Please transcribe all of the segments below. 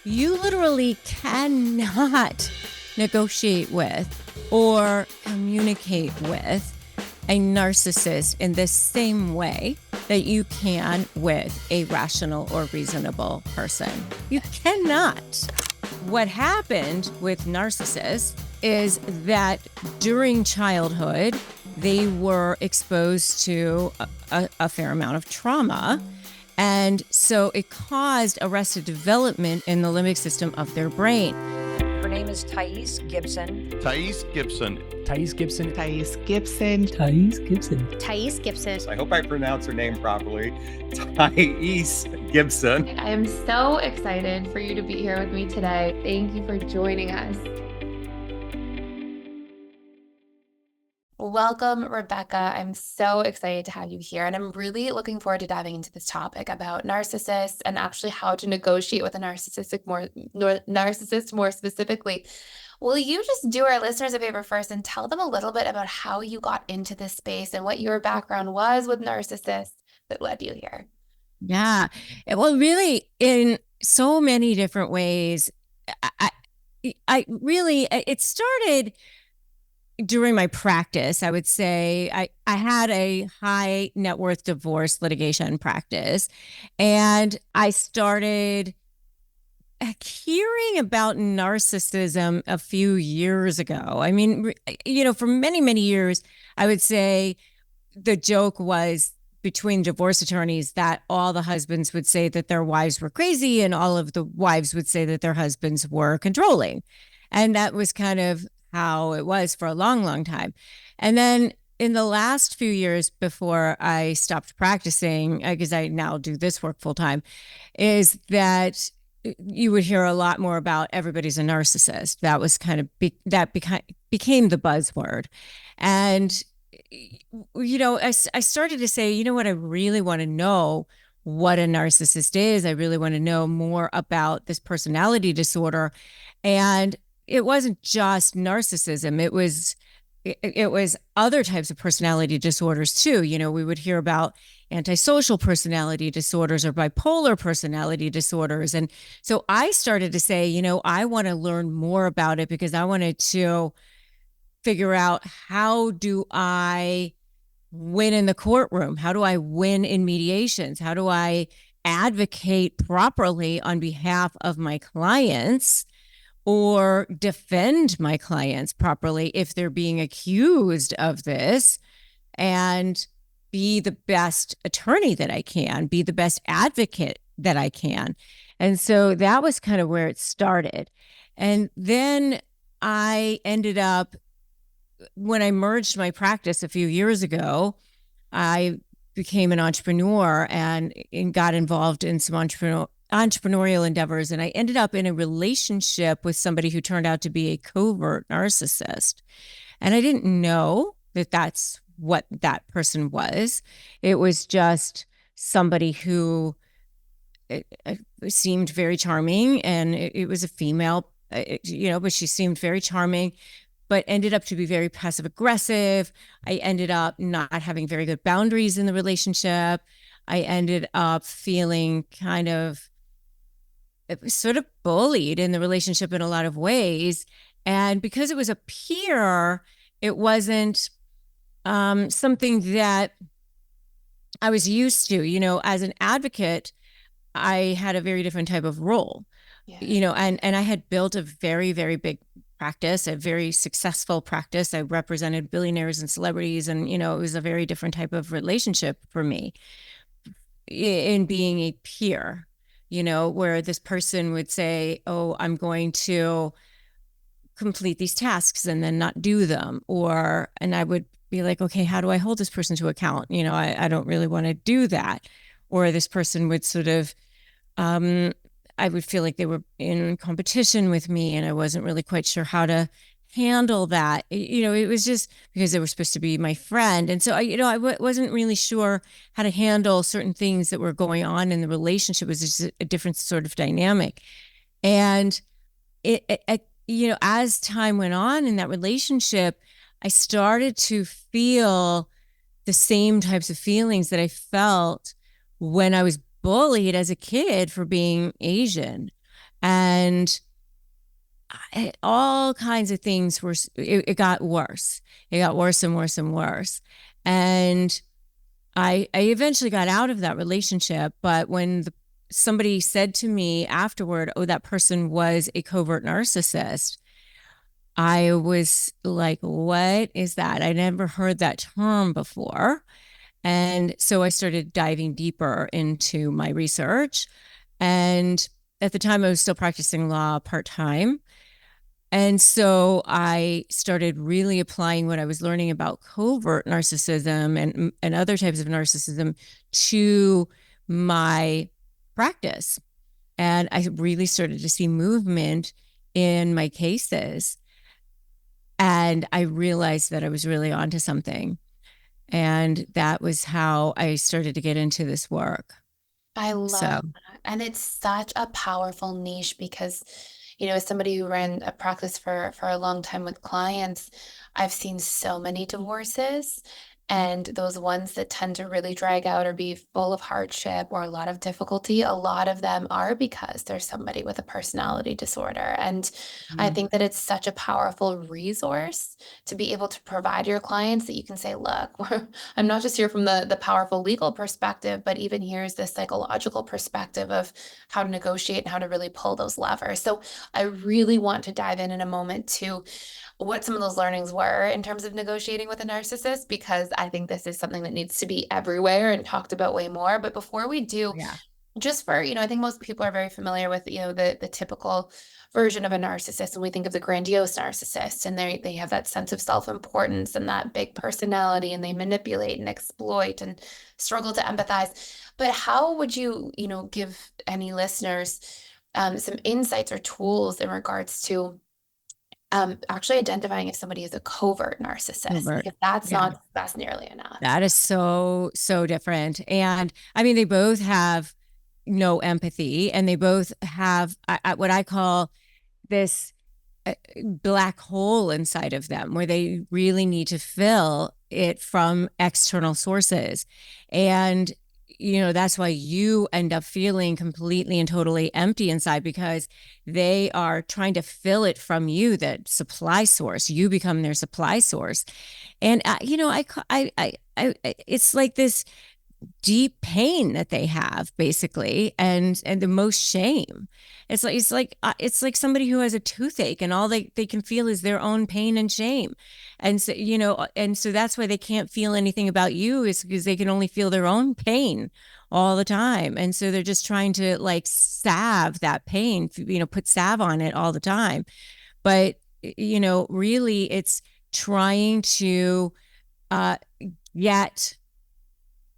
You literally cannot negotiate with or communicate with a narcissist in the same way that you can with a rational or reasonable person. You cannot. What happened with narcissists is that during childhood, they were exposed to a fair amount of trauma. And so it caused arrested development in the limbic system of their brain. Her name is Thais Gibson. Thais Gibson. Thais Gibson. Thais Gibson. Thais Gibson. Thais Gibson. I hope I pronounce her name properly. Thais Gibson. I am so excited for you to be here with me today. Thank you for joining us. Welcome, Rebecca. I'm so excited to have you here, and I'm really looking forward to diving into this topic about narcissists and actually how to negotiate with a narcissist more specifically. Will you just do our listeners a favor first and tell them a little bit about how you got into this space and what your background was with narcissists that led you here? Yeah. Well, really, in so many different ways, it started during my practice. I would say I had a high net worth divorce litigation practice, and I started hearing about narcissism a few years ago. I mean, for many, many years, I would say the joke was between divorce attorneys that all the husbands would say that their wives were crazy and all of the wives would say that their husbands were controlling. And that was kind of how it was for a long, long time. And then in the last few years before I stopped practicing, because I now do this work full time, is that you would hear a lot more about everybody's a narcissist. That was kind of, became the buzzword. And, I started to say, you know what, I really want to know what a narcissist is. I really want to know more about this personality disorder. And it wasn't just narcissism. It was other types of personality disorders too. We would hear about antisocial personality disorders or bipolar personality disorders. And so I started to say, I want to learn more about it because I wanted to figure out, how do I win in the courtroom? How do I win in mediations? How do I advocate properly on behalf of my clients, or defend my clients properly if they're being accused of this, and be the best attorney that I can, be the best advocate that I can. And so that was kind of where it started. And then I ended up, when I merged my practice a few years ago, I became an entrepreneur and got involved in some entrepreneurial endeavors. And I ended up in a relationship with somebody who turned out to be a covert narcissist. And I didn't know that that's what that person was. It was just somebody who seemed very charming, and it was a female, but she seemed very charming, but ended up to be very passive aggressive. I ended up not having very good boundaries in the relationship. I ended up feeling kind of sort of bullied in the relationship in a lot of ways. And because it was a peer, it wasn't something that I was used to. As an advocate, I had a very different type of role, and I had built a very, very big practice, a very successful practice. I represented billionaires and celebrities, and, it was a very different type of relationship for me in being a peer, where this person would say, oh, I'm going to complete these tasks and then not do them. And I would be like, okay, how do I hold this person to account? I don't really want to do that. Or this person would sort of, I would feel like they were in competition with me, and I wasn't really quite sure how to handle that. It was just because they were supposed to be my friend. And so I wasn't really sure how to handle certain things that were going on in the relationship. It was just a different sort of dynamic. And as time went on in that relationship, I started to feel the same types of feelings that I felt when I was bullied as a kid for being Asian. And all kinds of things it got worse. It got worse and worse and worse. And I eventually got out of that relationship. But when somebody said to me afterward, oh, that person was a covert narcissist, I was like, what is that? I never heard that term before. And so I started diving deeper into my research. And at the time, I was still practicing law part-time. And so I started really applying what I was learning about covert narcissism and other types of narcissism to my practice. And I really started to see movement in my cases. And I realized that I was really onto something. And that was how I started to get into this work. I love So, that. And it's such a powerful niche because, as somebody who ran a practice for a long time with clients, I've seen so many divorces. And those ones that tend to really drag out or be full of hardship or a lot of difficulty, a lot of them are because there's somebody with a personality disorder. And I think that it's such a powerful resource to be able to provide your clients that you can say, look, I'm not just here from the powerful legal perspective, but even here's this psychological perspective of how to negotiate and how to really pull those levers. So I really want to dive in a moment to what some of those learnings were in terms of negotiating with a narcissist, because I think this is something that needs to be everywhere and talked about way more. But before we do, yeah. just for, I think most people are very familiar with, the typical version of a narcissist. And we think of the grandiose narcissist, and they have that sense of self-importance and that big personality, and they manipulate and exploit and struggle to empathize. But how would you, give any listeners some insights or tools in regards to actually identifying if somebody is a covert narcissist, Covert. because that's Yeah. not that's nearly enough. That is so, so different. And I mean, they both have no empathy, and they both have what I call this black hole inside of them where they really need to fill it from external sources. And that's why you end up feeling completely and totally empty inside, because they are trying to fill it from you, that supply source. You become their supply source. And it's like this deep pain that they have, basically, and the most shame. It's like somebody who has a toothache, and all they can feel is their own pain and shame. And so that's why they can't feel anything about you, is because they can only feel their own pain all the time. And so they're just trying to like salve that pain, put salve on it all the time. But really it's trying to get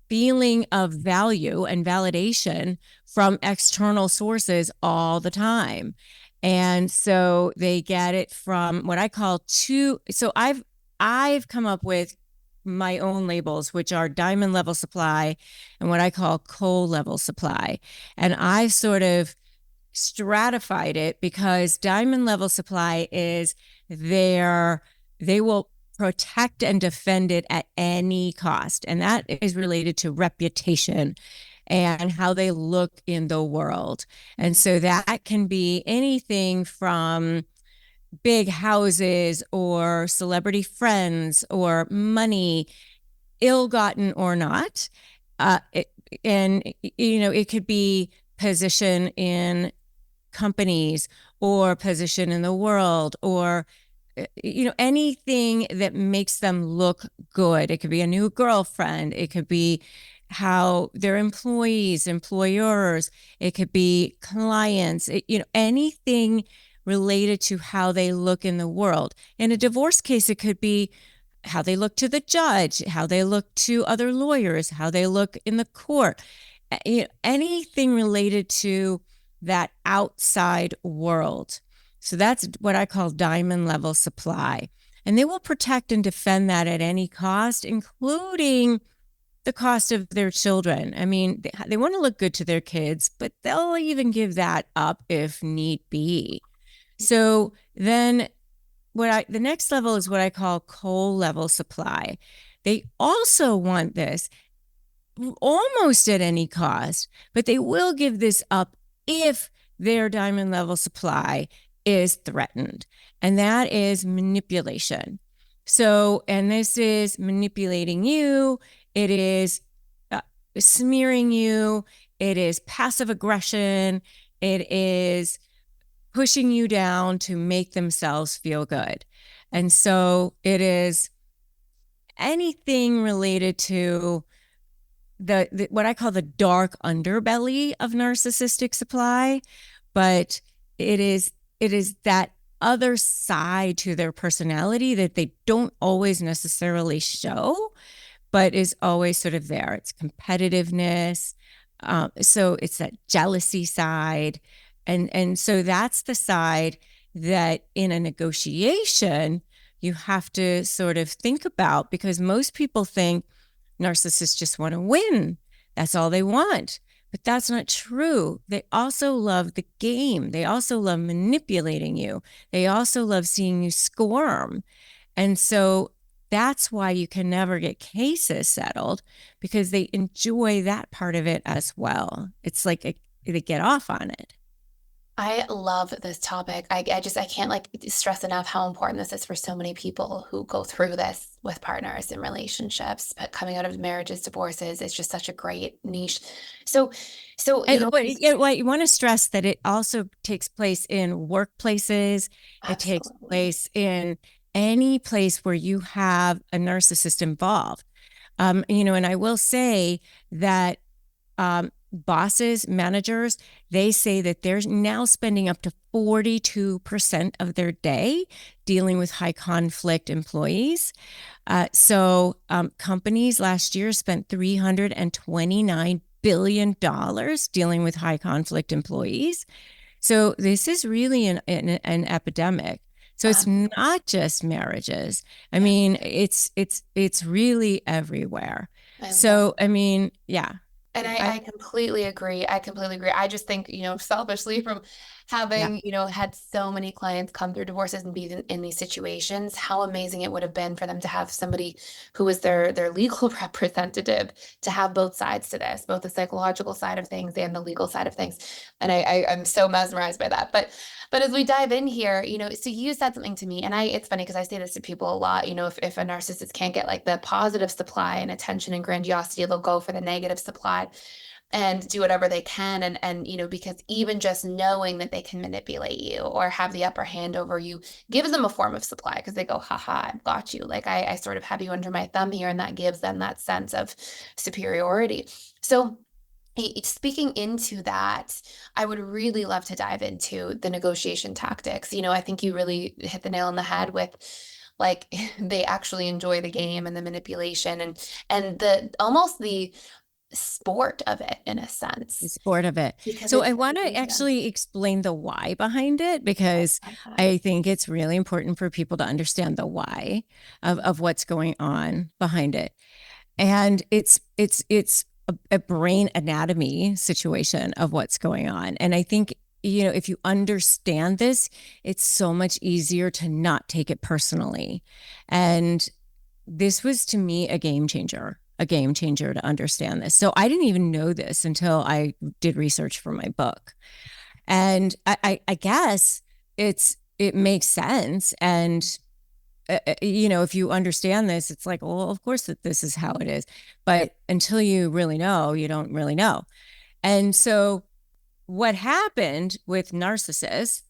feeling of value and validation from external sources all the time. And so they get it from what I call so I've come up with my own labels, which are diamond level supply and what I call coal level supply. And I've sort of stratified it because diamond level supply is they will protect and defend it at any cost. And that is related to reputation and how they look in the world. And so that can be anything from big houses or celebrity friends or money, ill-gotten or not. It could be position in companies or position in the world, or anything that makes them look good. It could be a new girlfriend. It could be how their employees, employers, it could be clients, anything related to how they look in the world. In a divorce case, it could be how they look to the judge, how they look to other lawyers, how they look in the court, anything related to that outside world. So that's what I call diamond level supply. And they will protect and defend that at any cost, including the cost of their children. I mean, they want to look good to their kids, but they'll even give that up if need be. So then the next level is what I call coal level supply. They also want this almost at any cost, but they will give this up if their diamond level supply is threatened. And that is manipulation. So, and this is manipulating you. It is smearing you. It is passive aggression. It is pushing you down to make themselves feel good. And so it is anything related to the what I call the dark underbelly of narcissistic supply, but it is that other side to their personality that they don't always necessarily show, but is always sort of there. It's competitiveness. So it's that jealousy side. And so that's the side that in a negotiation, you have to sort of think about, because most people think narcissists just want to win. That's all they want. But that's not true. They also love the game. They also love manipulating you. They also love seeing you squirm. And so that's why you can never get cases settled, because they enjoy that part of it as well. It's like they get off on it. I love this topic. I can't like stress enough how important this is for so many people who go through this with partners and relationships, but coming out of marriages, divorces, it's just such a great niche. So, But you want to stress that it also takes place in workplaces. It takes absolutely. place in any place where you have a narcissist involved. And I will say that bosses, managers, they say that they're now spending up to 42% of their day dealing with high conflict employees. So companies last year spent $329 billion dealing with high conflict employees. So this is really an epidemic. So it's not just marriages. I mean, it's really everywhere. So, I mean, yeah. And I completely agree. I completely agree. I just think, selfishly from having, had so many clients come through divorces and be in these situations, how amazing it would have been for them to have somebody who was their legal representative, to have both sides to this, both the psychological side of things and the legal side of things. And I'm so mesmerized by that. But as we dive in here, so you said something to me, and it's funny because I say this to people a lot, if a narcissist can't get like the positive supply and attention and grandiosity, they'll go for the negative supply and do whatever they can. And because even just knowing that they can manipulate you or have the upper hand over you gives them a form of supply, because they go, haha, I've got you. Like I sort of have you under my thumb here. And that gives them that sense of superiority. So speaking into that, I would really love to dive into the negotiation tactics. I think you really hit the nail on the head with, like, they actually enjoy the game and the manipulation and the almost the sport of it, in a sense. The sport of it. So I want to actually explain the why behind it, because I think it's really important for people to understand the why of what's going on behind it. And it's a brain anatomy situation of what's going on. And I think, if you understand this, it's so much easier to not take it personally. And this was, to me, a game changer to understand this. So I didn't even know this until I did research for my book. And I guess it makes sense. And if you understand this, it's like, well, of course that this is how it is. But until you really know, you don't really know. And so what happened with narcissists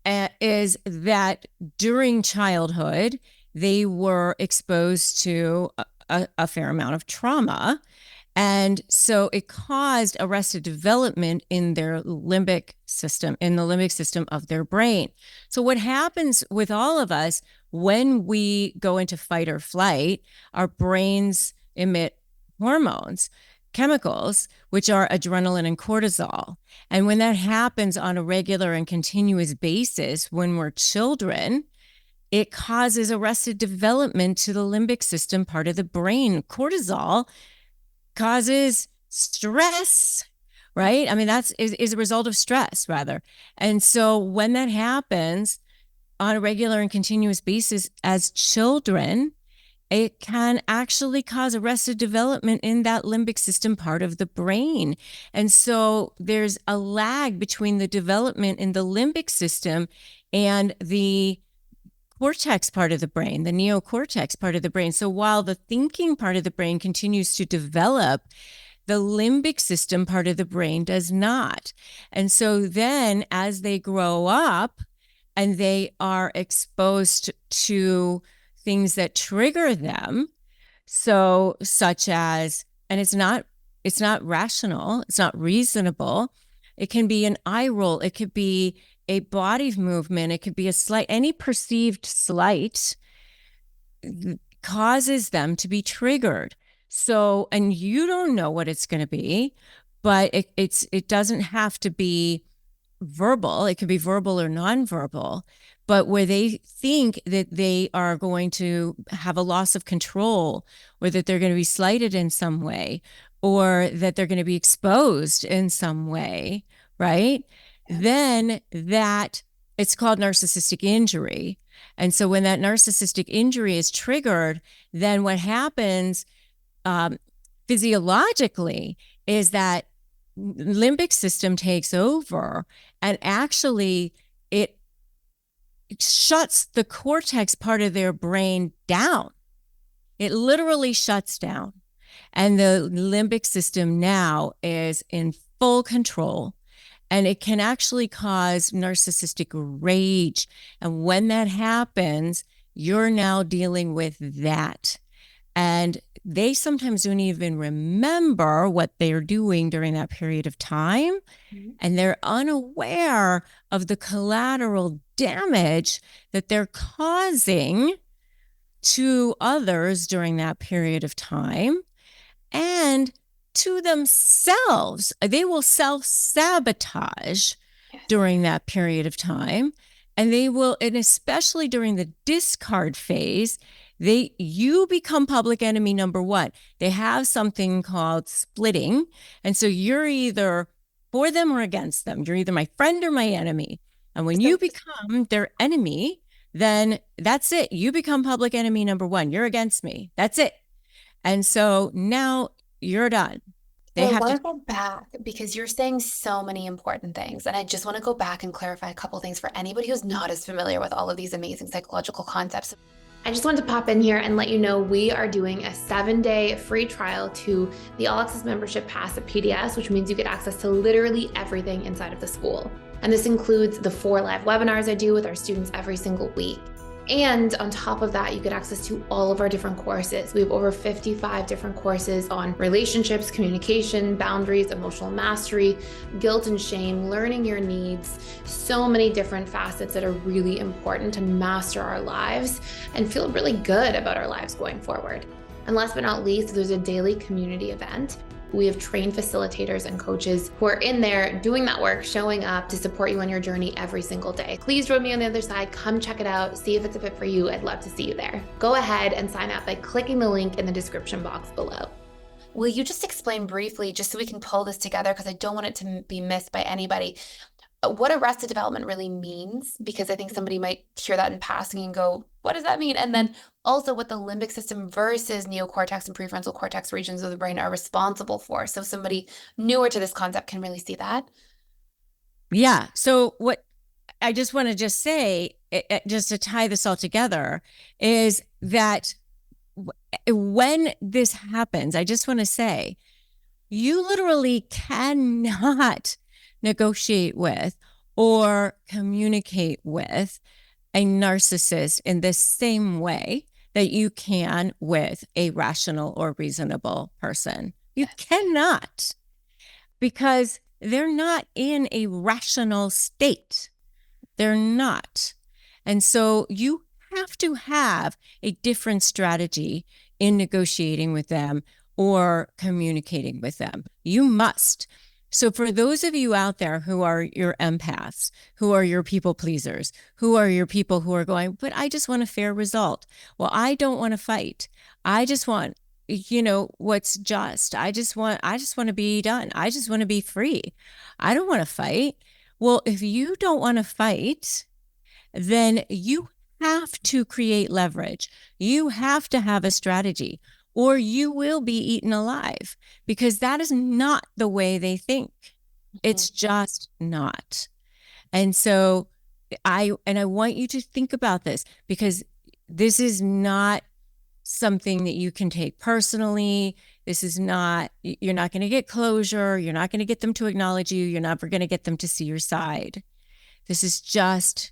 is that during childhood, they were exposed to a fair amount of trauma. And so it caused arrested development in their limbic system, of their brain. So what happens with all of us when we go into fight or flight, our brains emit hormones, chemicals, which are adrenaline and cortisol. And when that happens on a regular and continuous basis when we're children, it causes arrested development to the limbic system part of the brain. Cortisol causes stress, right? I mean, that's is a result of stress, rather. And so when that happens on a regular and continuous basis as children, it can actually cause arrested development in that limbic system part of the brain. And so there's a lag between the development in the limbic system and the cortex part of the brain, the neocortex part of the brain. So while the thinking part of the brain continues to develop, the limbic system part of the brain does not. And so then as they grow up and they are exposed to things that trigger them, so such as, and it's not rational, it's not reasonable. It can be an eye roll, it could be a body movement, it could be a slight, any perceived slight causes them to be triggered. So, and you don't know what it's going to be, but it doesn't have to be verbal. It can be verbal or nonverbal, but where they think that they are going to have a loss of control, or that they're going to be slighted in some way, or that they're going to be exposed in some way, right? Then that, it's called narcissistic injury. And so when that narcissistic injury is triggered, then what happens physiologically is that limbic system takes over, and actually it shuts the cortex part of their brain down. It literally shuts down. And the limbic system now is in full control. And it can actually cause narcissistic rage. And when that happens, you're now dealing with that. And they sometimes don't even remember what they're doing during that period of time. Mm-hmm. And they're unaware of the collateral damage that they're causing to others during that period of time, and to themselves. They will self-sabotage during that period of time. And they will, and especially during the discard phase, you become public enemy number one. They have something called splitting. And so you're either for them or against them. You're either my friend or my enemy. And when you become their enemy, then that's it. You become public enemy number one. You're against me. That's it. And so now you're done. I want to go back because you're saying so many important things. And I just want to go back and clarify a couple things for anybody who's not as familiar with all of these amazing psychological concepts. I just wanted to pop in here and let you know we are doing a 7-day free trial to the All Access Membership Pass at PDS, which means you get access to literally everything inside of the school. And this includes the 4 live webinars I do with our students every single week. And on top of that, you get access to all of our different courses. We have over 55 different courses on relationships, communication, boundaries, emotional mastery, guilt and shame, learning your needs, so many different facets that are really important to master our lives and feel really good about our lives going forward. And last but not least, there's a daily community event. We have trained facilitators and coaches who are in there doing that work, showing up to support you on your journey every single day. Please join me on the other side. Come check it out. See if it's a fit for you. I'd love to see you there. Go ahead and sign up by clicking the link in the description box below. Will you just explain briefly, just so we can pull this together, because I don't want it to be missed by anybody, what arrested development really means? Because I think somebody might hear that in passing and go, what does that mean? And then also what the limbic system versus neocortex and prefrontal cortex regions of the brain are responsible for. So somebody newer to this concept can really see that. Yeah. So what I just want to say, just to tie this all together, is that when this happens, I just want to say, you literally cannot negotiate with or communicate with a narcissist in the same way that you can with a rational or reasonable person. You cannot, because they're not in a rational state. They're not. And so you have to have a different strategy in negotiating with them or communicating with them. You must. So for those of you out there who are your empaths, who are your people pleasers, who are your people who are going, but I just want a fair result. Well, I don't want to fight. I just want, what's just. I just want to be done. I just want to be free. I don't want to fight. Well, if you don't want to fight, then you have to create leverage. You have to have a strategy, or you will be eaten alive, because that is not the way they think. It's just not. And so I want you to think about this, because this is not something that you can take personally. This is not, you're not going to get closure. You're not going to get them to acknowledge you. You're never going to get them to see your side. This is just,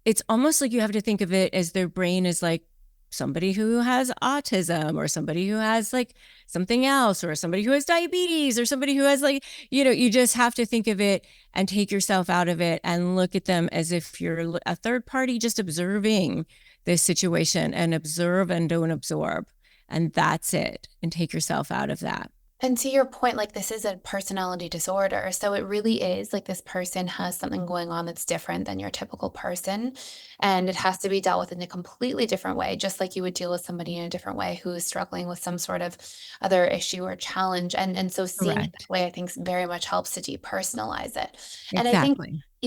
it's almost like you have to think of it as their brain is like somebody who has autism, or somebody who has like something else, or somebody who has diabetes, or somebody who has like, you just have to think of it and take yourself out of it and look at them as if you're a third party just observing this situation, and observe and don't absorb. And that's it. And take yourself out of that. And to your point, like, this is a personality disorder. So it really is like this person has something going on that's different than your typical person. And it has to be dealt with in a completely different way, just like you would deal with somebody in a different way who is struggling with some sort of other issue or challenge. And so seeing it that way, I think very much helps to depersonalize it. And I think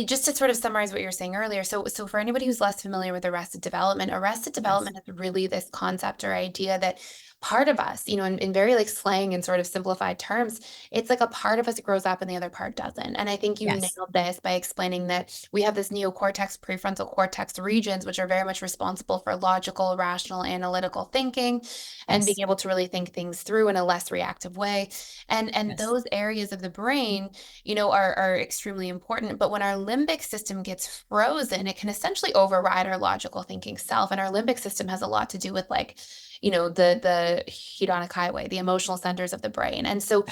just to sort of summarize what you were saying earlier, so for anybody who's less familiar with arrested development is really this concept or idea that part of us, in very like slang and sort of simplified terms, it's like a part of us that grows up and the other part doesn't. And I think you nailed this by explaining that we have this neocortex, prefrontal cortex regions, which are very much responsible for logical, rational, analytical thinking, and being able to really think things through in a less reactive way. And those areas of the brain, are extremely important. But when our limbic system gets frozen, it can essentially override our logical thinking self. And our limbic system has a lot to do with like, the hedonic highway, the emotional centers of the brain. And so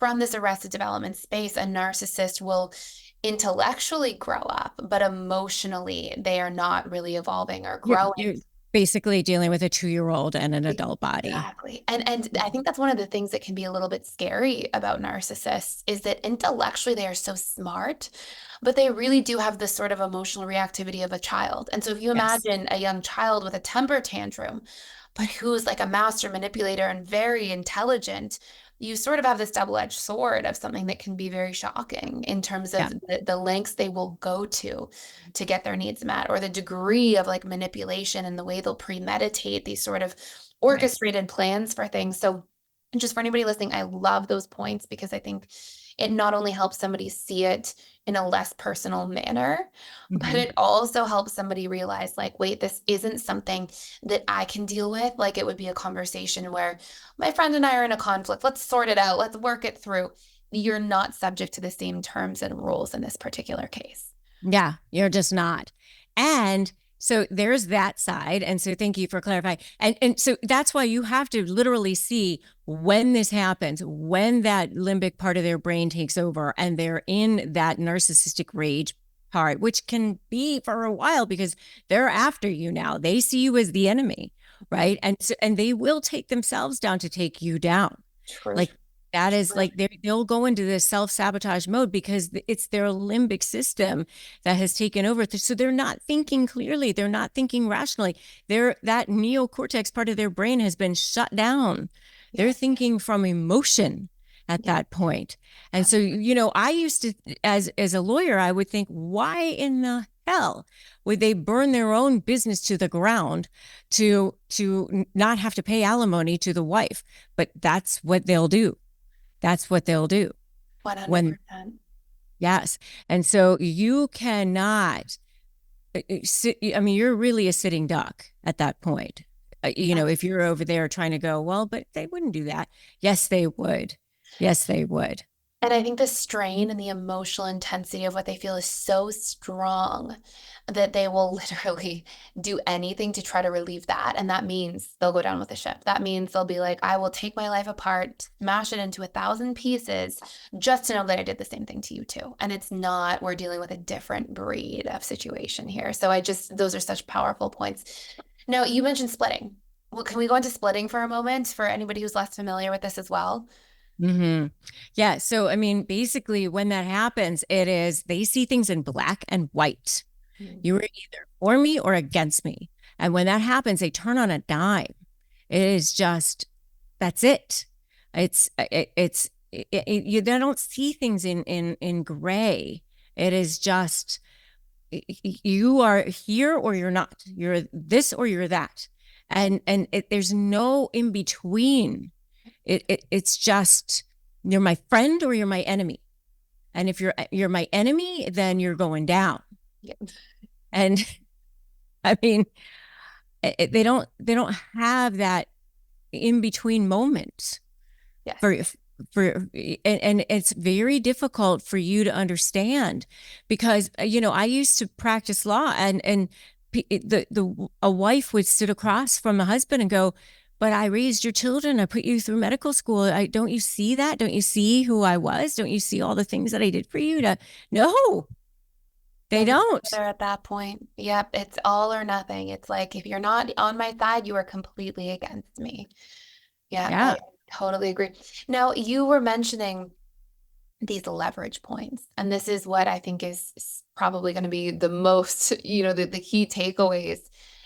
from this arrested development space, a narcissist will intellectually grow up, but emotionally they are not really evolving or growing. You're basically dealing with a 2-year-old and an adult body. Exactly. And I think that's one of the things that can be a little bit scary about narcissists, is that intellectually they are so smart, but they really do have this sort of emotional reactivity of a child. And so if you imagine a young child with a temper tantrum, but who's like a master manipulator and very intelligent, you sort of have this double-edged sword of something that can be very shocking in terms of the lengths they will go to get their needs met, or the degree of like manipulation and the way they'll premeditate these sort of orchestrated plans for things. So just for anybody listening, I love those points, because I think it not only helps somebody see it in a less personal manner, but it also helps somebody realize like, wait, this isn't something that I can deal with. Like, it would be a conversation where my friend and I are in a conflict. Let's sort it out. Let's work it through. You're not subject to the same terms and rules in this particular case. Yeah, you're just not. And so there's that side. And so thank you for clarifying. And so that's why you have to literally see when this happens, when that limbic part of their brain takes over and they're in that narcissistic rage part, which can be for a while because they're after you now. They see you as the enemy, right? And so, and they will take themselves down to take you down. True. Like, that is like they'll go into this self-sabotage mode because it's their limbic system that has taken over. So they're not thinking clearly. They're not thinking rationally. That neocortex part of their brain has been shut down. They're thinking from emotion at that point. And so, I used to, as a lawyer, I would think, why in the hell would they burn their own business to the ground to not have to pay alimony to the wife? But that's what they'll do. That's what they'll do. 100%. Yes. And so you cannot you're really a sitting duck at that point. If you're over there trying to go, well, but they wouldn't do that. Yes, they would. Yes, they would. And I think the strain and the emotional intensity of what they feel is so strong that they will literally do anything to try to relieve that. And that means they'll go down with the ship. That means they'll be like, I will take my life apart, smash it into 1,000 pieces just to know that I did the same thing to you too. And it's not, we're dealing with a different breed of situation here. So those are such powerful points. Now, you mentioned splitting. Well, can we go into splitting for a moment for anybody who's less familiar with this as well? Mm-hmm. Yeah. So, basically when that happens, it is, they see things in black and white. You are either for me or against me. And when that happens, they turn on a dime. It is just, that's it. They don't see things in gray. It is just, you are here or you're not. You're this or you're that. And there's no in between. It's just you're my friend or you're my enemy. And if you're my enemy, then you're going down. Yeah. And I mean, they don't have that in between moment. Yes. And it's very difficult for you to understand because I used to practice law, and a wife would sit across from a husband and go, "But I raised your children. I put you through medical school. Don't you see that? Don't you see who I was? Don't you see all the things that I did for you?" No, they don't. They're at that point. Yep, it's all or nothing. It's like, if you're not on my side, you are completely against me. Yeah. I totally agree. Now, you were mentioning these leverage points, and this is what I think is probably going to be the most, the key takeaways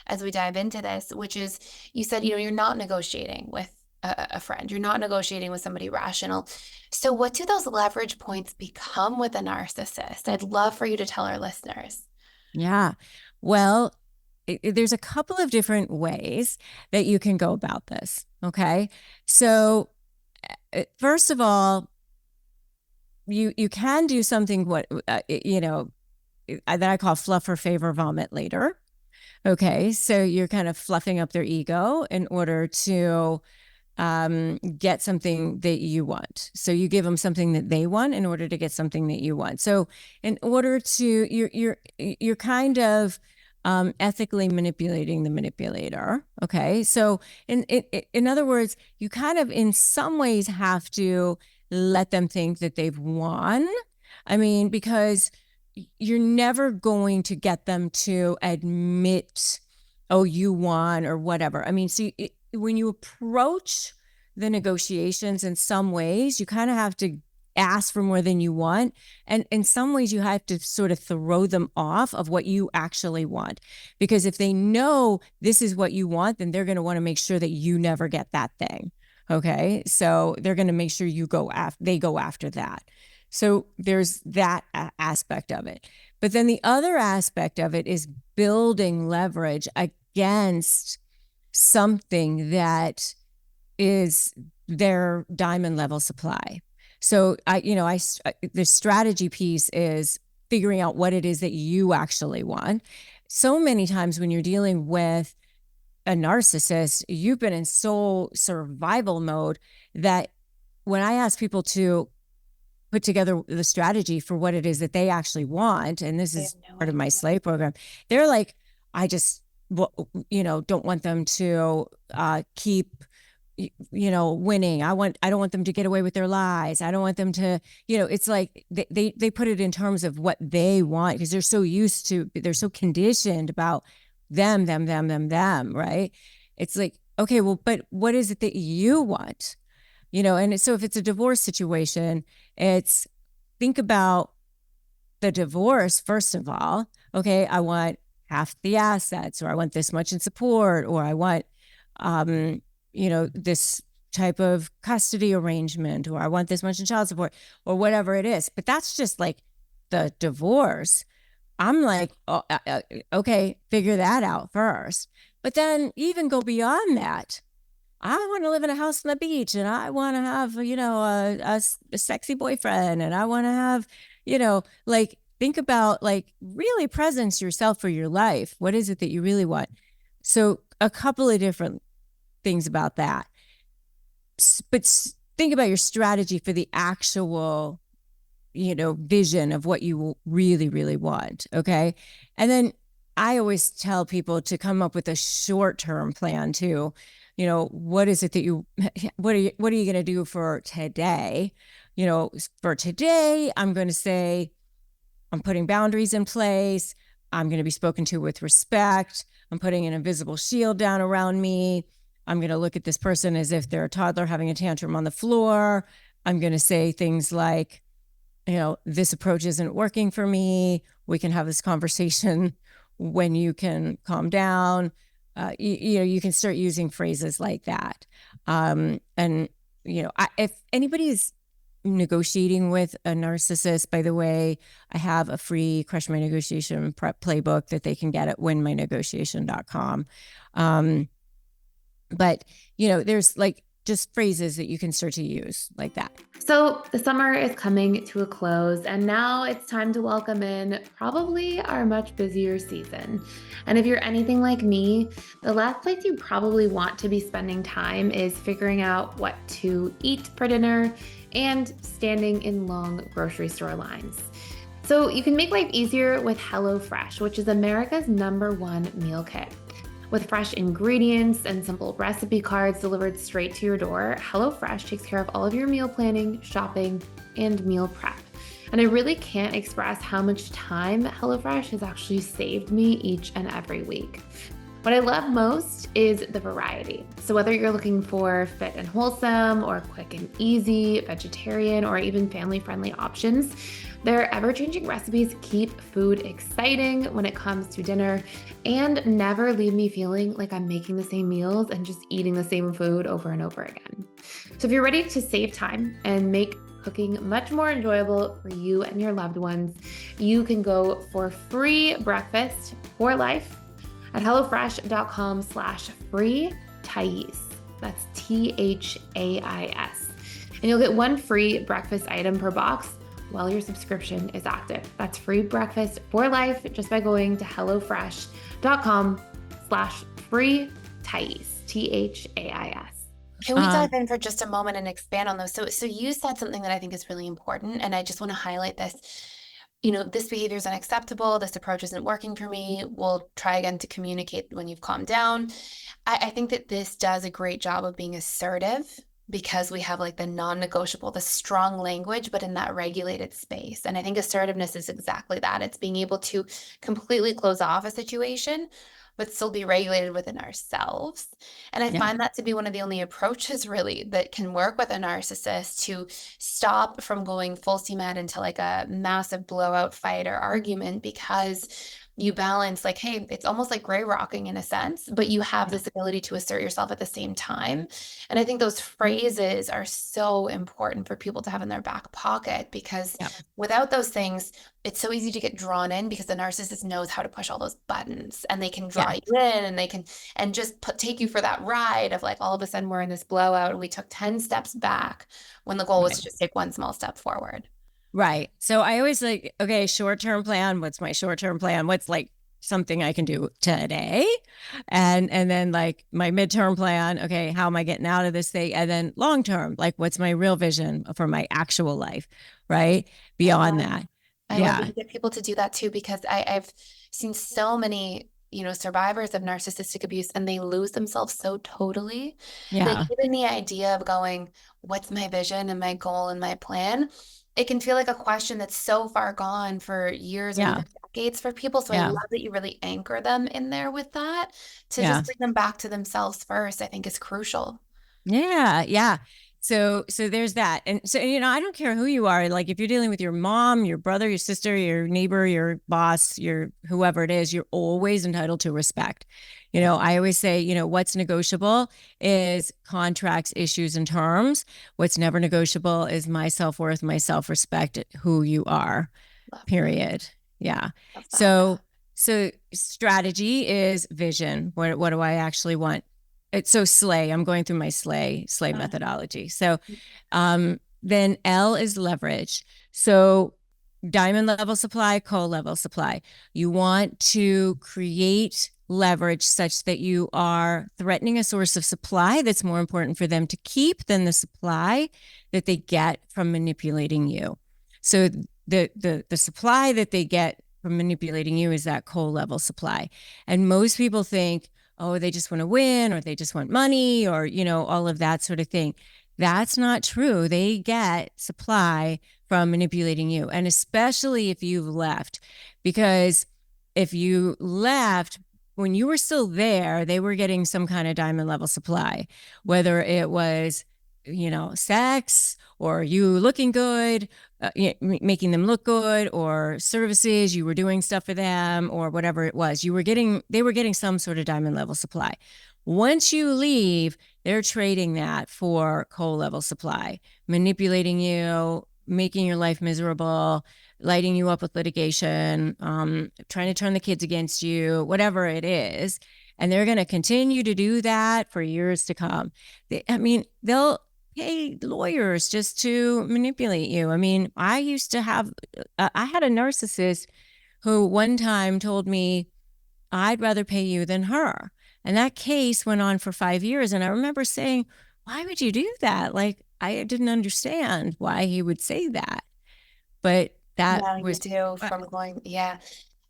as we dive into this, which is, you said, you're not negotiating with a friend. You're not negotiating with somebody rational. So what do those leverage points become with a narcissist? I'd love for you to tell our listeners. Yeah. Well, there's a couple of different ways that you can go about this. Okay. So first of all, you can do something that I call fluff or favor vomit later. Okay. So you're kind of fluffing up their ego in order to get something that you want. So you give them something that they want in order to get something that you want. So in order to, you're kind of ethically manipulating the manipulator. Okay. So in other words, you kind of in some ways have to let them think that they've won. I mean, because you're never going to get them to admit, oh, you won or whatever. I mean, so when you approach the negotiations in some ways, you kind of have to ask for more than you want. And in some ways, you have to sort of throw them off of what you actually want. Because if they know this is what you want, then they're going to want to make sure that you never get that thing. Okay. So they're going to make sure they go after that. So there's that aspect of it. But then the other aspect of it is building leverage against something that is their diamond level supply. So the strategy piece is figuring out what it is that you actually want. So many times when you're dealing with a narcissist, you've been in so survival mode that when I ask people to put together the strategy for what it is that they actually want, and this is part of my slave program, they're like, I just, don't want them to keep, winning. I don't want them to get away with their lies. I don't want them to, it's like they put it in terms of what they want because they're so conditioned about them, right? It's like, okay, well, but what is it that you want? And so if it's a divorce situation, it's think about the divorce, first of all. Okay, I want half the assets, or I want this much in support, or I want, this type of custody arrangement, or I want this much in child support, or whatever it is. But that's just like the divorce. I'm like, oh, okay, figure that out first. But then even go beyond that. I want to live in a house on the beach, and I want to have, a sexy boyfriend, and I want to have, think about really presence yourself for your life. What is it that you really want? So a couple of different things about that. But think about your strategy for the actual, vision of what you really, really want. Okay. And then I always tell people to come up with a short-term plan too. What is it that what are you going to do for today? For today, I'm going to say, I'm putting boundaries in place. I'm going to be spoken to with respect. I'm putting an invisible shield down around me. I'm going to look at this person as if they're a toddler having a tantrum on the floor. I'm going to say things like, this approach isn't working for me. We can have this conversation when you can calm down. You can start using phrases like that. If anybody's negotiating with a narcissist, by the way, I have a free Crush My Negotiation prep playbook that they can get at winmynegotiation.com. But, there's like just phrases that you can start to use like that. So the summer is coming to a close, and now it's time to welcome in probably our much busier season. And if you're anything like me, the last place you probably want to be spending time is figuring out what to eat for dinner and standing in long grocery store lines. So you can make life easier with HelloFresh, which is America's #1 meal kit. With fresh ingredients and simple recipe cards delivered straight to your door, HelloFresh takes care of all of your meal planning, shopping, and meal prep. And I really can't express how much time HelloFresh has actually saved me each and every week. What I love most is the variety. So whether you're looking for fit and wholesome or quick and easy, vegetarian, or even family-friendly options, their ever-changing recipes keep food exciting when it comes to dinner and never leave me feeling like I'm making the same meals and just eating the same food over and over again. So if you're ready to save time and make cooking much more enjoyable for you and your loved ones, you can go for free breakfast for life at hellofresh.com/free Thais. That's THAIS. And you'll get one free breakfast item per box while your subscription is active. That's free breakfast for life just by going to hellofresh.com/free Thais, THAIS. Can we dive in for just a moment and expand on those? So you said something that I think is really important, and I just want to highlight this. This behavior is unacceptable. This approach isn't working for me. We'll try again to communicate when you've calmed down. I think that this does a great job of being assertive because we have like the non-negotiable, the strong language, but in that regulated space. And I think assertiveness is exactly that. It's being able to completely close off a situation, but still be regulated within ourselves. And I find that to be one of the only approaches really that can work with a narcissist to stop from going full steam ahead into like a massive blowout fight or argument, because you balance like, hey, it's almost like gray rocking in a sense, but you have this ability to assert yourself at the same time. And I think those phrases are so important for people to have in their back pocket, because without those things, it's so easy to get drawn in, because the narcissist knows how to push all those buttons, and they can draw you in, and they can, and just take you for that ride of like, all of a sudden we're in this blowout and we took 10 steps back when the goal was to just take one small step forward. Right. So I always like, okay, short-term plan. What's my short-term plan? What's like something I can do today? And then like my midterm plan. Okay, how am I getting out of this thing? And then long-term, like what's my real vision for my actual life, right? Beyond that. I love to get people to do that too, because I've seen so many, survivors of narcissistic abuse, and they lose themselves so totally. That even the idea of going, what's my vision and my goal and my plan? It can feel like a question that's so far gone for years and decades for people. So I love that you really anchor them in there with that, to just bring them back to themselves first, I think is crucial. Yeah. So there's that. And so, I don't care who you are. Like if you're dealing with your mom, your brother, your sister, your neighbor, your boss, your whoever it is, you're always entitled to respect. I always say, what's negotiable is contracts, issues, and terms. What's never negotiable is my self-worth, my self-respect, who you are, period. Yeah. So strategy is vision. What do I actually want? It's so slay. I'm going through my slay methodology. So then L is leverage. So diamond level supply, coal level supply. You want to create leverage such that you are threatening a source of supply that's more important for them to keep than the supply that they get from manipulating you. So the supply that they get from manipulating you is that coal level supply. And most people think, oh, they just want to win, or they just want money, or, all of that sort of thing. That's not true. They get supply from manipulating you. And especially if you've left, because if you left, when you were still there, they were getting some kind of diamond level supply, whether it was, sex, or you looking good, making them look good, or services, you were doing stuff for them, or whatever it was. They were getting some sort of diamond level supply. Once you leave, they're trading that for coal-level supply, manipulating you, making your life miserable, lighting you up with litigation, trying to turn the kids against you, whatever it is. And they're going to continue to do that for years to come. They'll pay lawyers just to manipulate you. I mean, I had a narcissist who one time told me, I'd rather pay you than her. And that case went on for 5 years. And I remember saying, why would you do that? Like, I didn't understand why he would say that. But that Now was you do from going, yeah.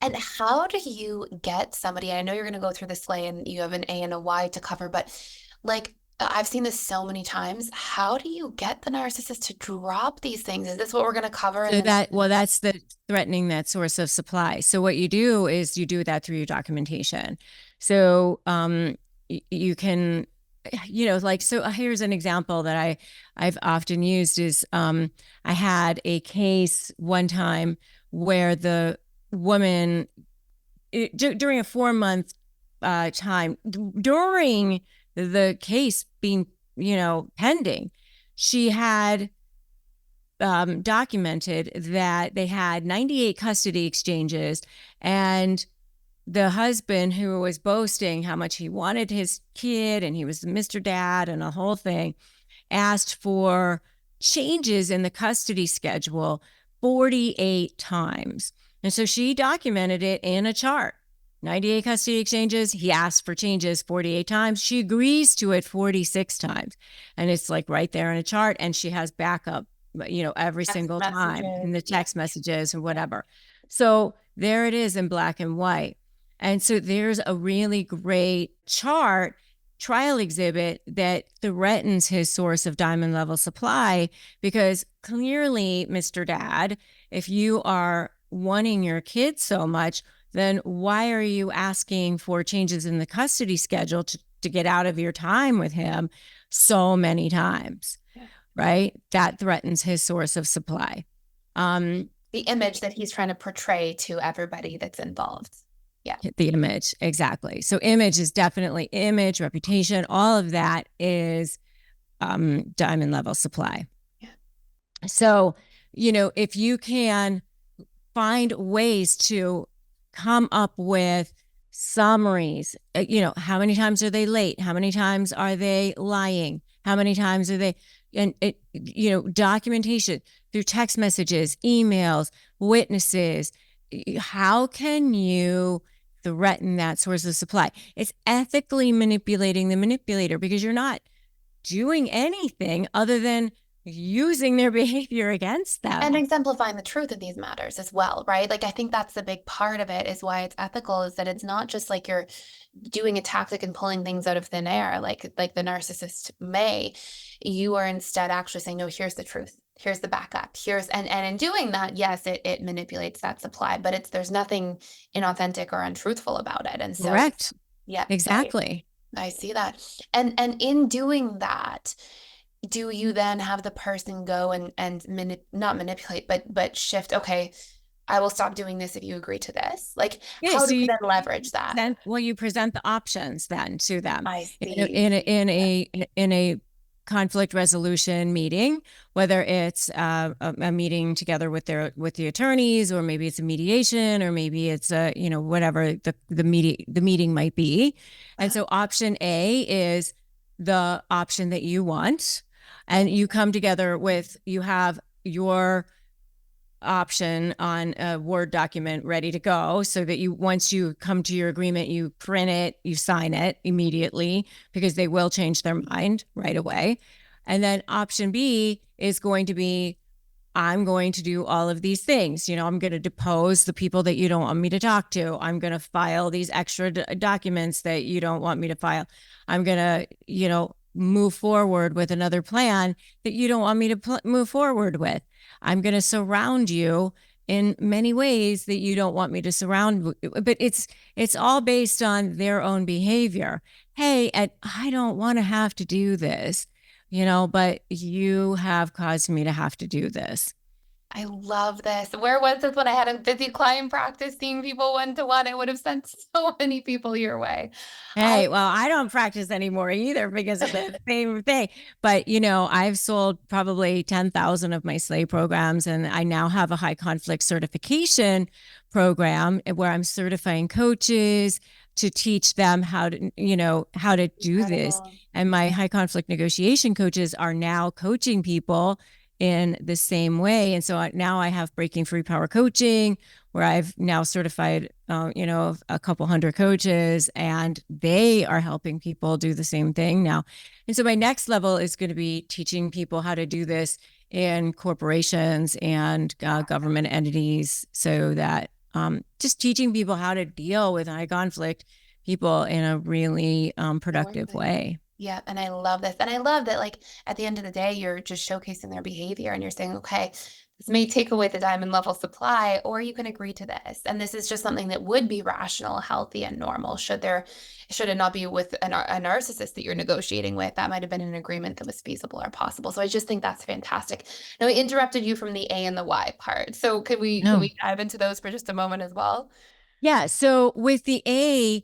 And how do you get somebody? I know you're going to go through this way and you have an A and a Y to cover, but like I've seen this so many times. How do you get the narcissist to drop these things? Is this what we're going to cover? So that's the threatening that source of supply. So what you do is you do that through your documentation. So you can, so here's an example that I've often used is I had a case one time where the woman during a 4-month time during the case being pending, she had documented that they had 98 custody exchanges, and the husband, who was boasting how much he wanted his kid and he was Mr. Dad and a whole thing, asked for changes in the custody schedule 48 times. And so she documented it in a chart. 98 custody exchanges. He asked for changes 48 times. She agrees to it 46 times. And it's like right there in a chart. And she has backup, every single time in the text messages and whatever. So there it is in black and white. And so there's a really great trial exhibit that threatens his source of diamond level supply, because clearly, Mr. Dad, if you are wanting your kids so much, then why are you asking for changes in the custody schedule to get out of your time with him so many times, right? That threatens his source of supply. The image that he's trying to portray to everybody that's involved. Yeah. The image, exactly. So image is definitely image, reputation, all of that is diamond level supply. Yeah. So, if you can find ways to come up with summaries, how many times are they late? How many times are they lying? How many times are they, documentation through text messages, emails, witnesses. How can you threaten that source of supply? It's ethically manipulating the manipulator, because you're not doing anything other than using their behavior against them. And exemplifying the truth of these matters as well, right? Like, I think that's the big part of it, is why it's ethical, is that it's not just like you're doing a tactic and pulling things out of thin air, like the narcissist may. You are instead actually saying, no, here's the truth. Here's the backup. And in doing that, yes, it manipulates that supply, but there's nothing inauthentic or untruthful about it. And so, correct. Yeah, exactly. I see that. And in doing that, do you then have the person go and not manipulate, but shift? Okay, I will stop doing this if you agree to this. Like, how do you then leverage that? You present the options then to them. I see. In a conflict resolution meeting, whether it's a meeting together with the attorneys, or maybe it's a mediation, or maybe it's whatever the meeting might be. And so option A is the option that you want, and you come together you have your option on a Word document ready to go, so that once you come to your agreement, you print it, you sign it immediately, because they will change their mind right away. And then option B is going to be, I'm going to do all of these things. I'm going to depose the people that you don't want me to talk to. I'm going to file these extra documents that you don't want me to file. I'm going to, move forward with another plan that you don't want me to move forward with. I'm going to surround you in many ways that you don't want me to surround. But it's all based on their own behavior. Hey, I don't want to have to do this, but you have caused me to have to do this. I love this. Where was this when I had a busy client practice seeing people one-to-one? I would have sent so many people your way. I Hey, well, I don't practice anymore either because of the same thing. But, I've sold probably 10,000 of my SLAY programs, and I now have a high conflict certification program where I'm certifying coaches to teach them how to do this. Incredible. And my high conflict negotiation coaches are now coaching people in the same way. And so now I have Breaking Free Power coaching, where I've now certified, a couple hundred coaches, and they are helping people do the same thing now. And so my next level is going to be teaching people how to do this in corporations and government entities, so that just teaching people how to deal with high conflict people in a really productive way. Yeah. And I love this. And I love that, like, at the end of the day, you're just showcasing their behavior and you're saying, okay, this may take away the diamond level supply, or you can agree to this. And this is just something that would be rational, healthy, and normal. Should it not be with a narcissist that you're negotiating with, that might have been an agreement that was feasible or possible. So I just think that's fantastic. Now, we interrupted you from the A and the Y part. So can we dive into those for just a moment as well? Yeah. So with the A,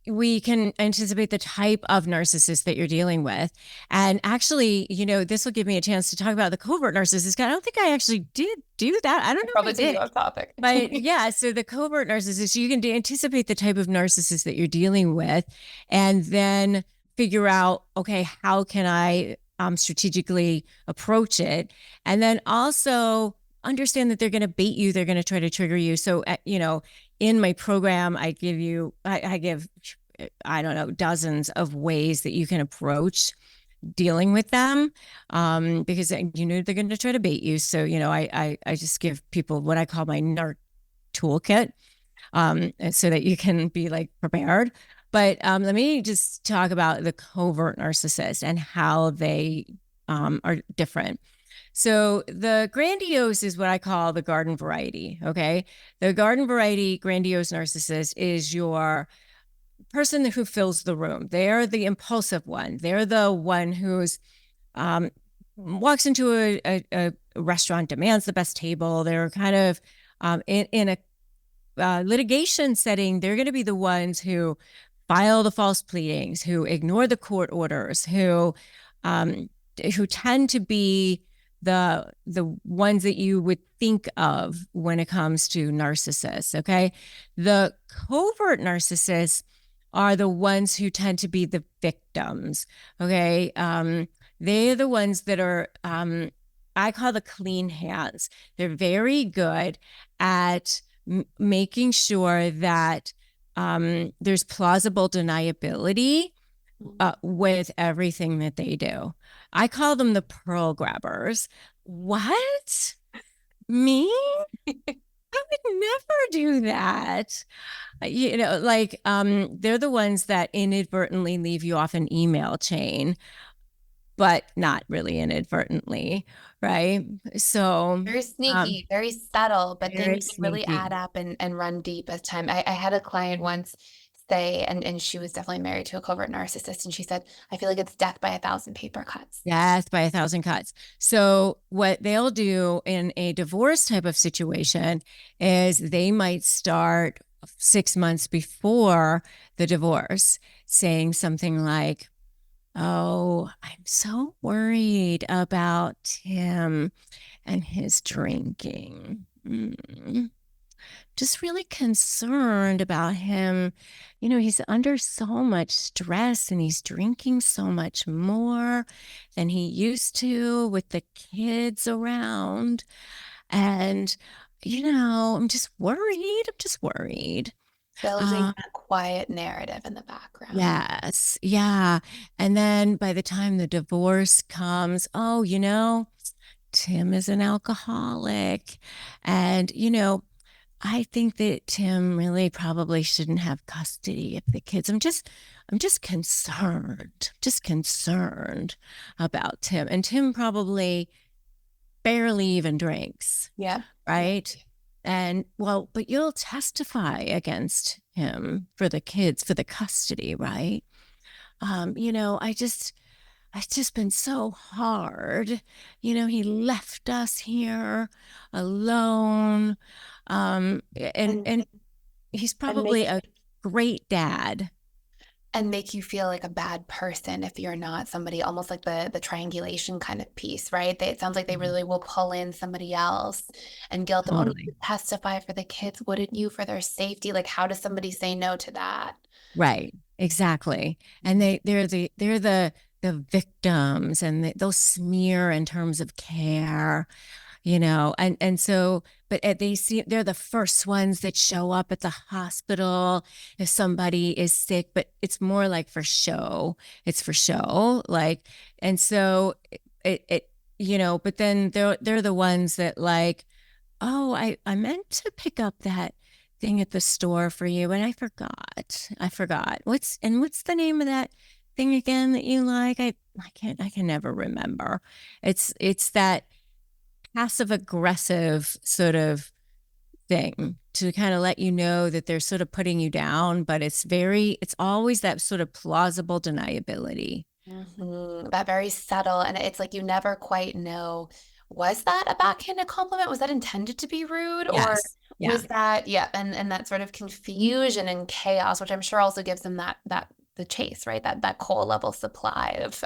we can anticipate the type of narcissist that you're dealing with. And actually, this will give me a chance to talk about the covert narcissist. I don't think I actually did do that. I don't know Probably if I did. off topic. But yeah, so the covert narcissist, you can anticipate the type of narcissist that you're dealing with, and then figure out, okay, how can I strategically approach it? And then also understand that they're going to bait you. They're going to try to trigger you. So, in my program, I give, I don't know, dozens of ways that you can approach dealing with them, because they're going to try to bait you. So, I just give people what I call my NARC toolkit, so that you can be like prepared. But let me just talk about the covert narcissist and how they are different. So the grandiose is what I call the garden variety. Okay. The garden variety grandiose narcissist is your person who fills the room. They're the impulsive one. They're the one who's walks into a restaurant, demands the best table. They're kind of in a litigation setting. They're going to be the ones who file the false pleadings, who ignore the court orders, who tend to be the ones that you would think of when it comes to narcissists. Okay. The covert narcissists are the ones who tend to be the victims. Okay. They're the ones that are, I call the clean hands. They're very good at making sure that there's plausible deniability with everything that they do. I call them the pearl grabbers. What? Me? I would never do that. They're the ones that inadvertently leave you off an email chain, but not really inadvertently, right? So very sneaky, very subtle, but things can really sneaky. add up and run deep as time. I had a client once say, and she was definitely married to a covert narcissist, and she said, I feel like it's death by 1,000 paper cuts. Death by 1,000 cuts. So what they'll do in a divorce type of situation is they might start 6 months before the divorce saying something like, oh, I'm so worried about Tim and his drinking. Just really concerned about him. He's under so much stress and he's drinking so much more than he used to with the kids around. And, I'm just worried. Building that quiet narrative in the background. Yes. Yeah. And then by the time the divorce comes, Tim is an alcoholic. And, I think that Tim really probably shouldn't have custody of the kids. I'm just concerned about Tim. And Tim probably barely even drinks. Yeah. Right. And but you'll testify against him for the kids, for the custody, right? it's just been so hard. He left us here alone. And he's and probably a great dad. make you feel like a bad person if you're not somebody, almost like the triangulation kind of piece, right? It sounds like they really will pull in somebody else and guilt them. Oh, Totally. you testify for the kids, wouldn't you, for their safety? Like, how does somebody say no to that? Right. Exactly. And they're the victims, and they'll smear in terms of care, and so, but they're the first ones that show up at the hospital if somebody is sick, but it's more like for show. It's for show. Like, and so but then they're the ones that like, oh, I meant to pick up that thing at the store for you, and I forgot. What's the name of that thing again that you like? I can never remember. It's that passive aggressive sort of thing to kind of let you know that they're sort of putting you down, but it's always that sort of plausible deniability. That very subtle, and it's like you never quite know, was that a backhanded compliment? Was that intended to be rude? Or Yes. Yeah. was that, and that sort of confusion and chaos, which I'm sure also gives them that the chase, right? That coal level supply of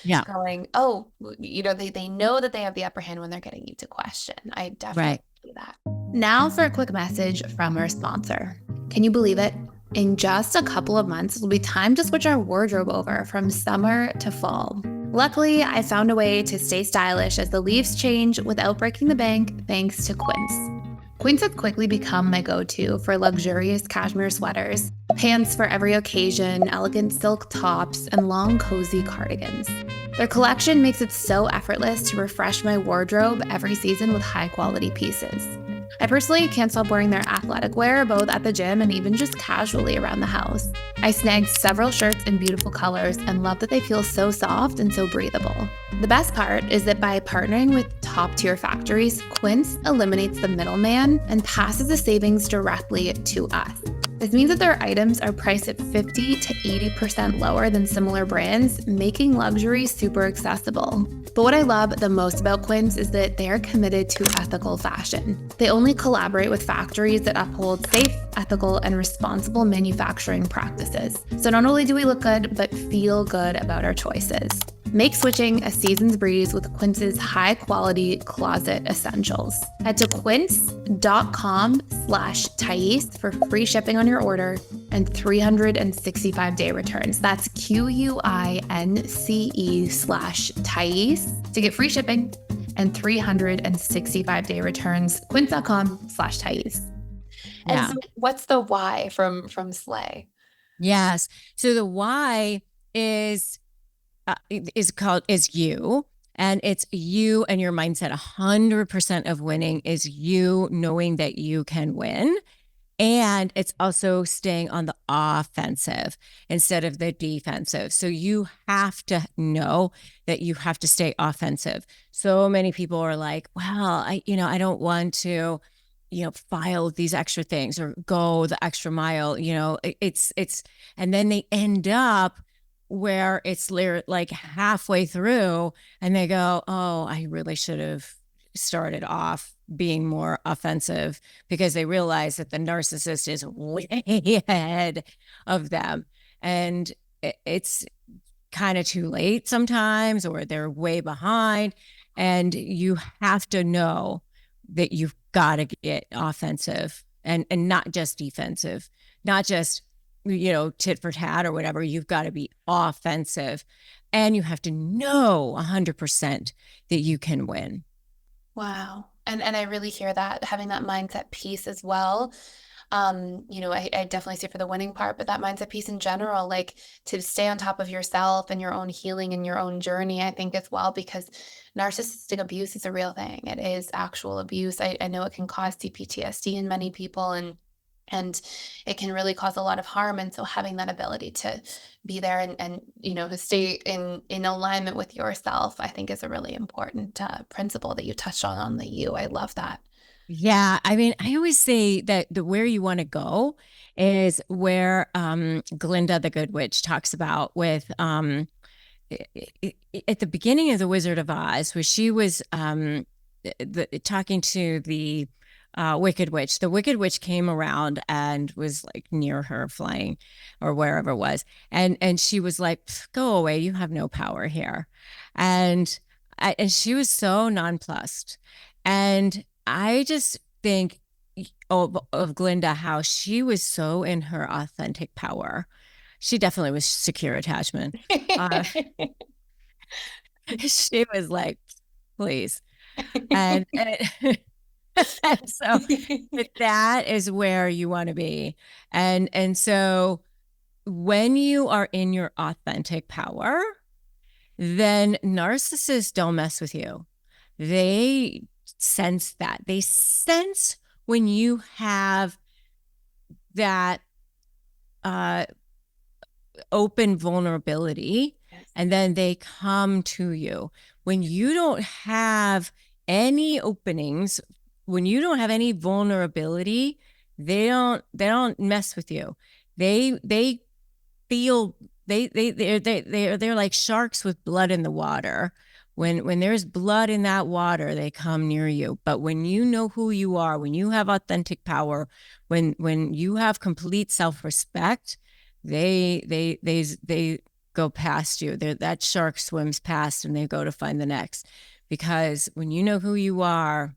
Yeah. going, oh, they know that they have the upper hand when they're getting you to question. I definitely do that. Now for a quick message from our sponsor. Can you believe it? In just a couple of months, it'll be time to switch our wardrobe over from summer to fall. Luckily, I found a way to stay stylish as the leaves change without breaking the bank, thanks to Quince. Quince has quickly become my go-to for luxurious cashmere sweaters, pants for every occasion, elegant silk tops, and long, cozy cardigans. Their collection makes it so effortless to refresh my wardrobe every season with high-quality pieces. I personally can't stop wearing their athletic wear, both at the gym and even just casually around the house. I snagged several shirts in beautiful colors and love that they feel so soft and so breathable. The best part is that by partnering with top-tier factories, Quince eliminates the middleman and passes the savings directly to us. This means that their items are priced at 50 to 80% lower than similar brands, making luxury super accessible. But what I love the most about Quince is that they are committed to ethical fashion. They only collaborate with factories that uphold safe, ethical, and responsible manufacturing practices. So not only do we look good, but feel good about our choices. Make switching a season's breeze with Quince's high-quality closet essentials. Head to quince.com/Thais for free shipping on your order and 365-day returns. That's QUINCE/Thais to get free shipping and 365-day returns. Quince.com/Thais. And so what's the why from Slay? Yes. So the why is you, and it's you and your mindset. 100% of winning is you knowing that you can win. And it's also staying on the offensive instead of the defensive. So you have to know that you have to stay offensive. So many people are like, well, I don't want to, file these extra things or go the extra mile, it's, and then they end up where it's like halfway through and they go, oh, I really should have started off being more offensive, because they realize that the narcissist is way ahead of them. And it's kind of too late sometimes, or they're way behind. And you have to know that you've got to get offensive and not just defensive, not just tit for tat or whatever. You've got to be offensive, and you have to know 100% that you can win. Wow. And I really hear that, having that mindset piece as well. I definitely see it for the winning part, but that mindset piece in general, like to stay on top of yourself and your own healing and your own journey, I think as well, because narcissistic abuse is a real thing. It is actual abuse. I know it can cause CPTSD in many people, and it can really cause a lot of harm. And so having that ability to be there and to stay in alignment with yourself, I think is a really important principle that you touched on the you. I love that. Yeah. I mean, I always say that where you want to go is where Glinda, the Good Witch, talks about with at the beginning of The Wizard of Oz, where she was talking to the Wicked Witch. The Wicked Witch came around and was like near her, flying or wherever it was, and she was like, "Go away! You have no power here," and she was so nonplussed. And I just think of Glinda, how she was so in her authentic power. She definitely was secure attachment. She was like, please. And so that is where you want to be. And so when you are in your authentic power, then narcissists don't mess with you. They sense that. They sense when you have that open vulnerability, and then they come to you. When you don't have any openings, when you don't have any vulnerability, they don't mess with you. They feel they're like sharks with blood in the water. When there's blood in that water, they come near you. But when you know who you are, when you have authentic power, when you have complete self-respect, they go past you. That shark swims past and they go to find the next. Because when you know who you are,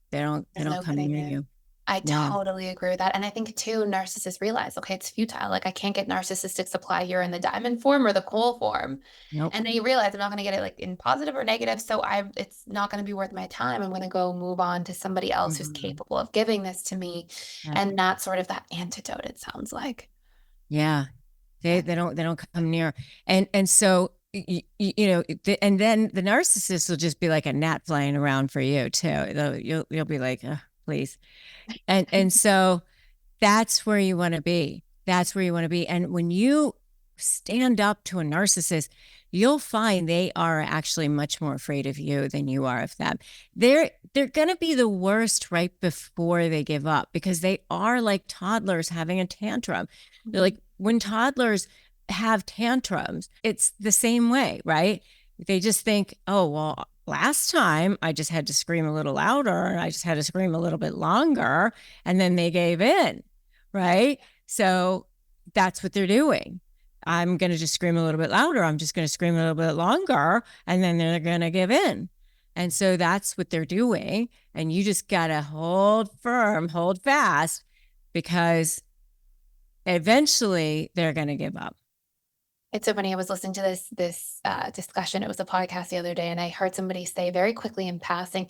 they don't come near you. I totally agree with that. And I think too, narcissists realize, okay, it's futile. Like I can't get narcissistic supply here in the diamond form or the coal form. Nope. And they realize I'm not going to get it like in positive or negative. So it's not going to be worth my time. I'm going to go move on to somebody else who's capable of giving this to me. Yeah. And that's sort of that antidote, it sounds like. Yeah. They don't come near. And so, and then the narcissist will just be like a gnat flying around for you too. You'll be like, oh, please. And so that's where you want to be. That's where you want to be. And when you stand up to a narcissist, you'll find they are actually much more afraid of you than you are of them. They're going to be the worst right before they give up, because they are like toddlers having a tantrum. They're like, when toddlers have tantrums, it's the same way, right? They just think, oh, well, last time I just had to scream a little louder and I just had to scream a little bit longer, and then they gave in, right? So that's what they're doing. I'm going to just scream a little bit louder. I'm just going to scream a little bit longer, and then they're going to give in. And so that's what they're doing. And you just got to hold firm, hold fast, because eventually they're going to give up. It's so funny. I was listening to this discussion. It was a podcast the other day, and I heard somebody say very quickly in passing,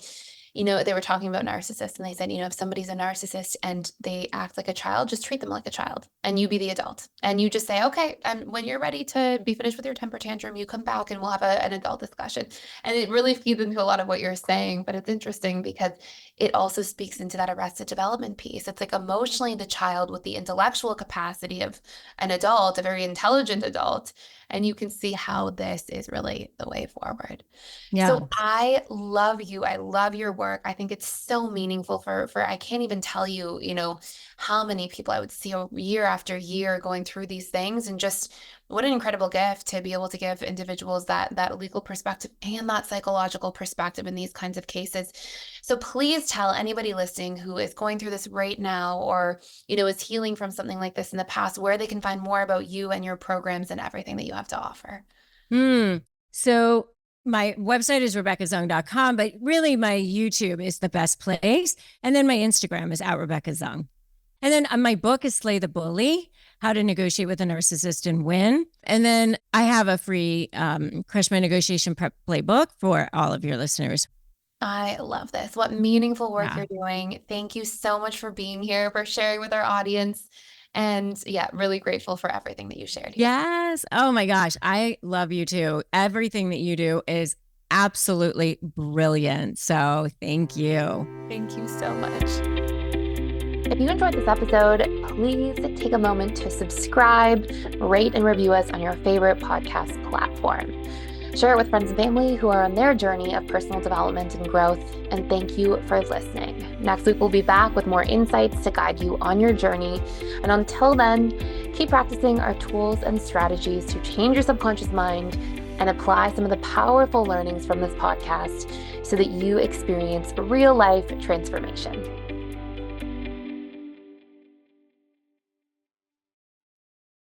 they were talking about narcissists, and they said, if somebody's a narcissist and they act like a child, just treat them like a child, and you be the adult, and you just say, okay, and when you're ready to be finished with your temper tantrum, you come back and we'll have an adult discussion. And it really feeds into a lot of what you're saying, but it's interesting because it also speaks into that arrested development piece. It's like emotionally the child with the intellectual capacity of an adult, a very intelligent adult. And you can see how this is really the way forward. Yeah. So I love you. I love your work. I think it's so meaningful for I can't even tell you, how many people I would see year after year going through these things, and just what an incredible gift to be able to give individuals that legal perspective and that psychological perspective in these kinds of cases. So please tell anybody listening who is going through this right now, or, is healing from something like this in the past, where they can find more about you and your programs and everything that you have to offer. So my website is RebeccaZung.com, but really my YouTube is the best place. And then my Instagram is @RebeccaZung. And then my book is Slay the Bully, How to Negotiate with a Narcissist and Win. And then I have a free Crush My Negotiation Prep Playbook for all of your listeners. I love this. What meaningful work you're doing. Thank you so much for being here, for sharing with our audience. And really grateful for everything that you shared here. Yes. Oh my gosh. I love you too. Everything that you do is absolutely brilliant. So thank you. Thank you so much. If you enjoyed this episode, please take a moment to subscribe, rate, and review us on your favorite podcast platform. Share it with friends and family who are on their journey of personal development and growth. And thank you for listening. Next week, we'll be back with more insights to guide you on your journey. And until then, keep practicing our tools and strategies to change your subconscious mind, and apply some of the powerful learnings from this podcast so that you experience real life transformation.